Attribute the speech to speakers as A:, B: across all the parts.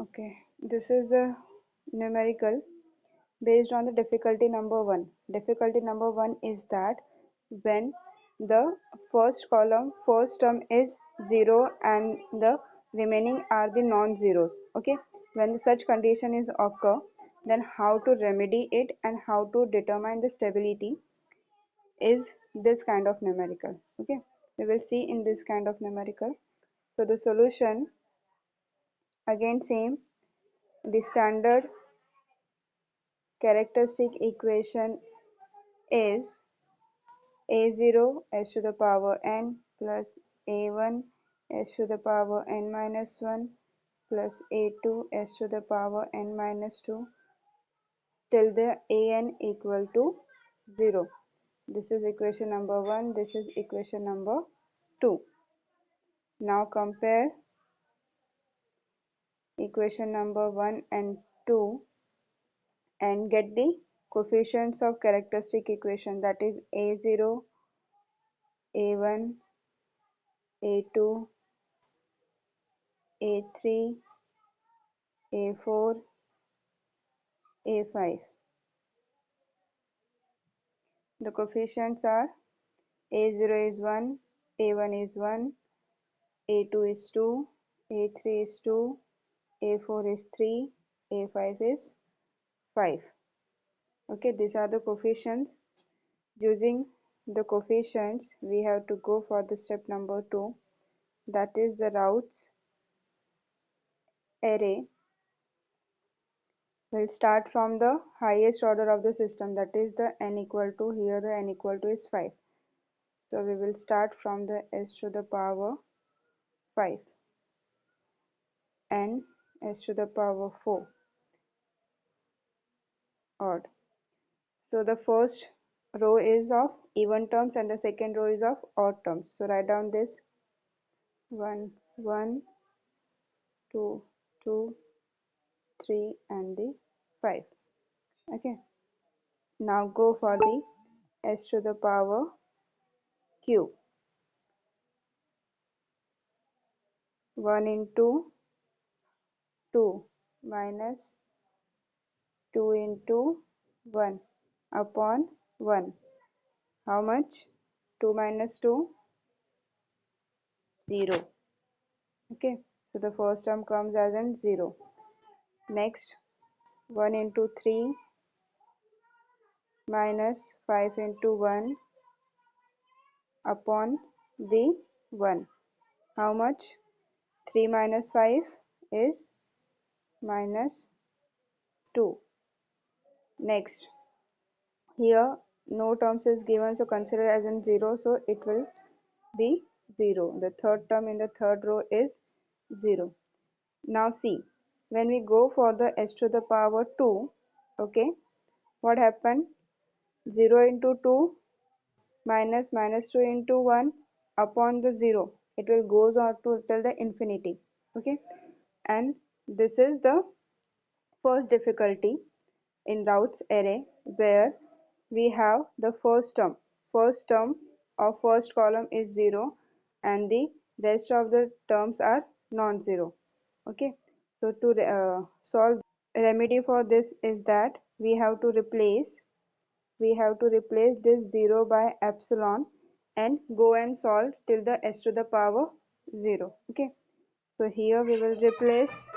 A: Okay, this is the numerical based on the difficulty number 1. Difficulty number 1 is that when the first column, first term is 0 and the remaining are the non-zeros. Okay, when such condition is occur, then how to remedy it and how to determine the stability is this kind of numerical. Okay, we will see in this kind of numerical. So the solution, again same, the standard characteristic equation is a0 s to the power n plus a1 s to the power n minus 1 plus a2 s to the power n minus 2 till the an equal to 0. This is equation number 1, this is equation number 2. Now compare equation number 1 and 2 and get the coefficients of characteristic equation, that is a0, a1, a2, a3, a4, a5. The coefficients are a0 is 1, a1 is 1, a2 is 2, a3 is 2, a4 is 3, a5 is 5. Okay, these are the coefficients. Using the coefficients, we have to go for the step number 2, that is the Routh's array. We'll start from the highest order of the system, that is the n equal to, here the n equal to is 5. So we will start from the s to the power 5 and s to the power 4 odd. So the first row is of even terms and the second row is of odd terms. So write down this 1, 1, 2, 2, 3 and the 5. Okay. Now go for the s to the power q. 1 into 2 minus 2 into 1 upon 1. How much? 2 minus 2? 0. Okay. So the first term comes as in 0. Next, 1 into 3 minus 5 into 1 upon the 1. How much? 3 minus 5 is minus 2. Next, here no terms is given, so consider as in 0, so it will be 0. The third term in the third row is 0. Now see, when we go for the s to the power 2, okay, what happened? 0 into 2 minus minus 2 into 1 upon the 0. It will goes on to till the infinity. Okay, and this is the first difficulty in Routh's array, where we have the first term of first column is 0 and the rest of the terms are non-zero. Okay, so to solve, remedy for this is that we have to replace this 0 by epsilon and go and solve till the s to the power 0. Okay, so here we will replace.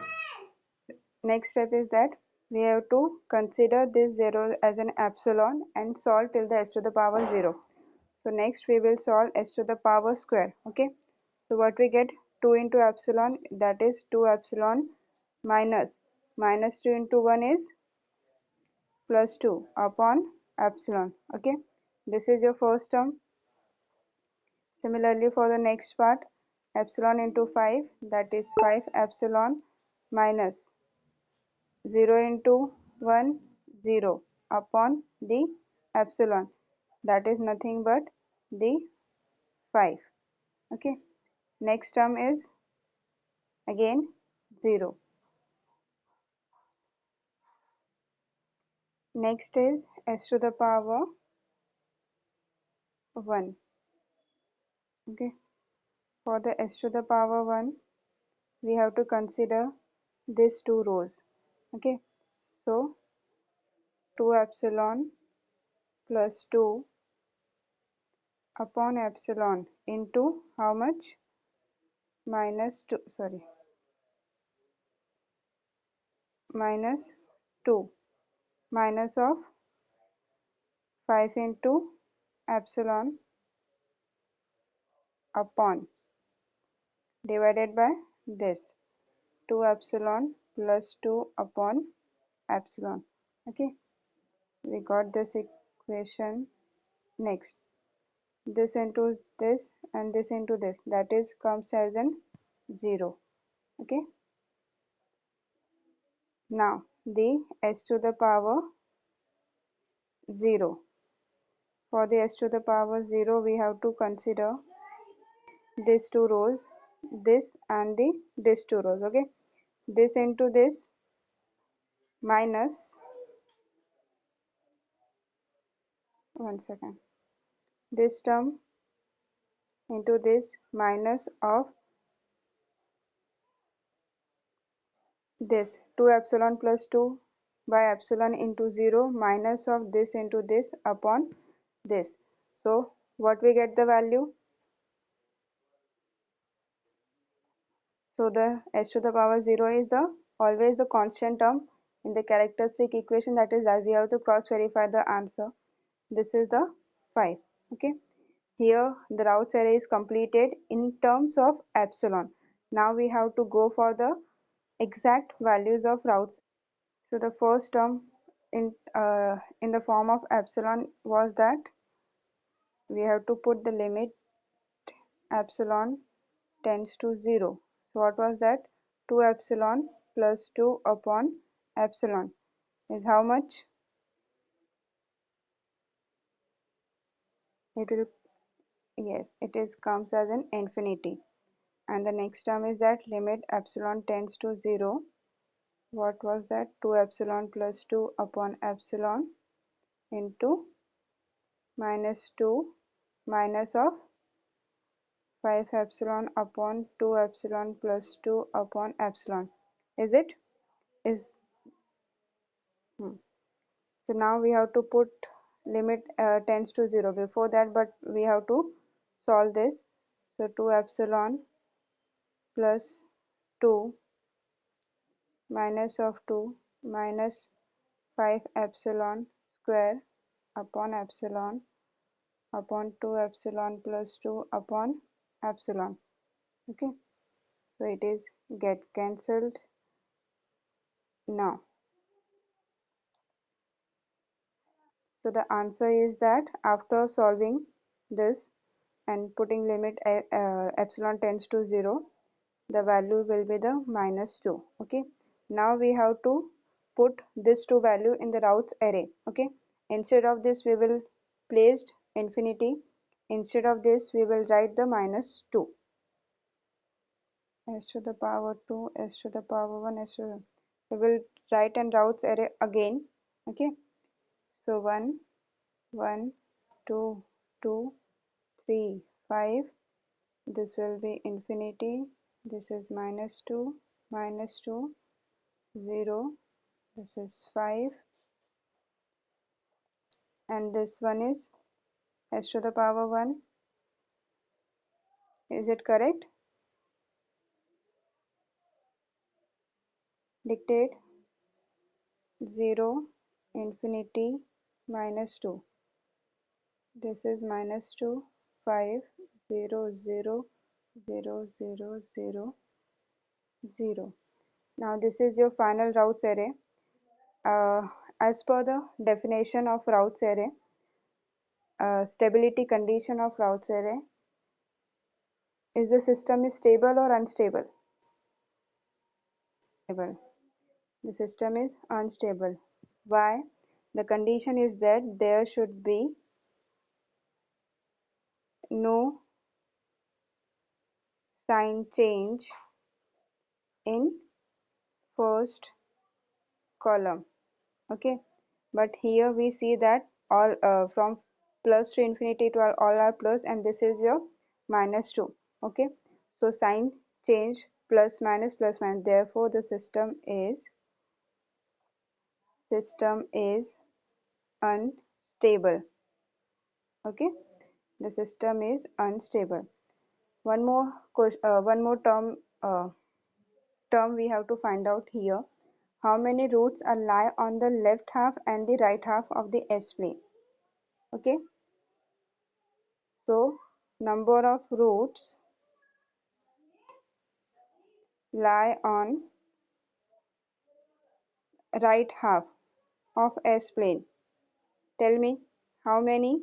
A: Next step is that we have to consider this 0 as an epsilon and solve till the s to the power 0. So next we will solve s to the power square. Okay, so what we get? 2 into epsilon, that is 2 epsilon minus minus 2 into 1 is plus 2 upon epsilon. Okay, this is your first term. Similarly for the next part, epsilon into 5, that is 5 epsilon minus 0 into 1, 0 upon the epsilon, that is nothing but the 5. Okay, next term is again 0. Next is s to the power 1. Okay, for the s to the power 1, we have to consider these two rows. Okay, so 2 epsilon plus 2 upon epsilon into how much? Minus 2, sorry, minus 2, minus of 5 into epsilon upon, divided by this 2 epsilon plus 2 upon epsilon. Okay, we got this equation. Next, this into this and this into this, that is comes as an 0. Okay, now the s to the power 0. For the s to the power 0, we have to consider these two rows, this and these two rows. Okay, this into this minus, one second, this term into this minus of this 2 epsilon plus 2 by epsilon into 0 minus of this into this upon this. So what we get the value? So the s to the power 0 is the always the constant term in the characteristic equation, that is that we have to cross verify the answer. This is the 5. Okay, here the Routh array is completed in terms of epsilon. Now we have to go for the exact values of Routh. So the first term in the form of epsilon was that we have to put the limit epsilon tends to 0. So what was that? 2 epsilon plus 2 upon epsilon is how much? It will, yes, it is comes as an infinity. And the next term is that limit epsilon tends to 0. What was that? 2 epsilon plus 2 upon epsilon into minus 2 minus of 5 epsilon upon 2 epsilon plus 2 upon epsilon. Is it? Is So now we have to put limit tends to 0 before that, but we have to solve this. So 2 epsilon plus 2 minus of 2 minus 5 epsilon square upon epsilon upon 2 epsilon plus 2 upon epsilon. Okay, so it is get cancelled. Now so the answer is that after solving this and putting limit epsilon tends to 0, the value will be the minus 2. Okay, now we have to put this 2 value in the Routh array. Okay, instead of this we will placed infinity, instead of this we will write the minus 2, s to the power 2, s to the power 1, s to the, we will write in Routh array again. Okay, so 1 1 2 2 3 5, this will be infinity, this is minus 2 minus 2 0, this is 5, and this one is s to the power 1. Is it correct? Dictate 0 infinity minus 2, this is minus 2 5 0 0 0 0 0 0. Now this is your final Routh array. As per the definition of Routh array, stability condition of Routh array is the system is stable or unstable? Stable. The system is unstable. Why? The condition is that there should be no sign change in first column. Okay, but here we see that all from plus to infinity to all are plus, and this is your minus 2. Okay, so sign change plus minus plus minus. Therefore the system is unstable. Okay, the system is unstable. One more term we have to find out here. How many roots are lie on the left half and the right half of the S plane? Okay, so number of roots lie on right half of S plane. Tell me how many?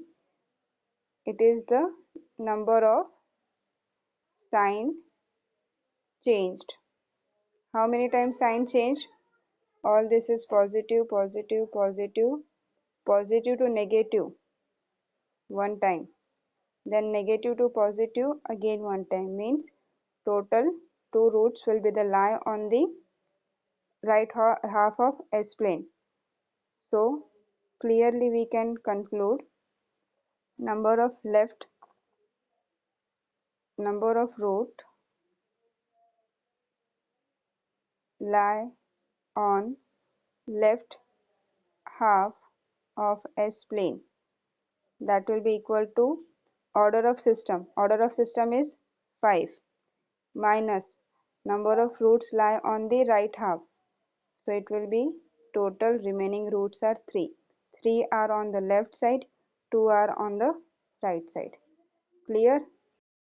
A: It is the number of sign changed. How many times sign changed? All this is positive, positive, positive, positive to negative one time. Then negative to positive again one time, means total two roots will be the lie on the right half of S plane. So clearly we can conclude number of root lie on left half of S plane, that will be equal to order of system is 5 minus number of roots lie on the right half, so it will be total remaining roots are 3. 3 are on the left side, 2 are on the right side. Clear?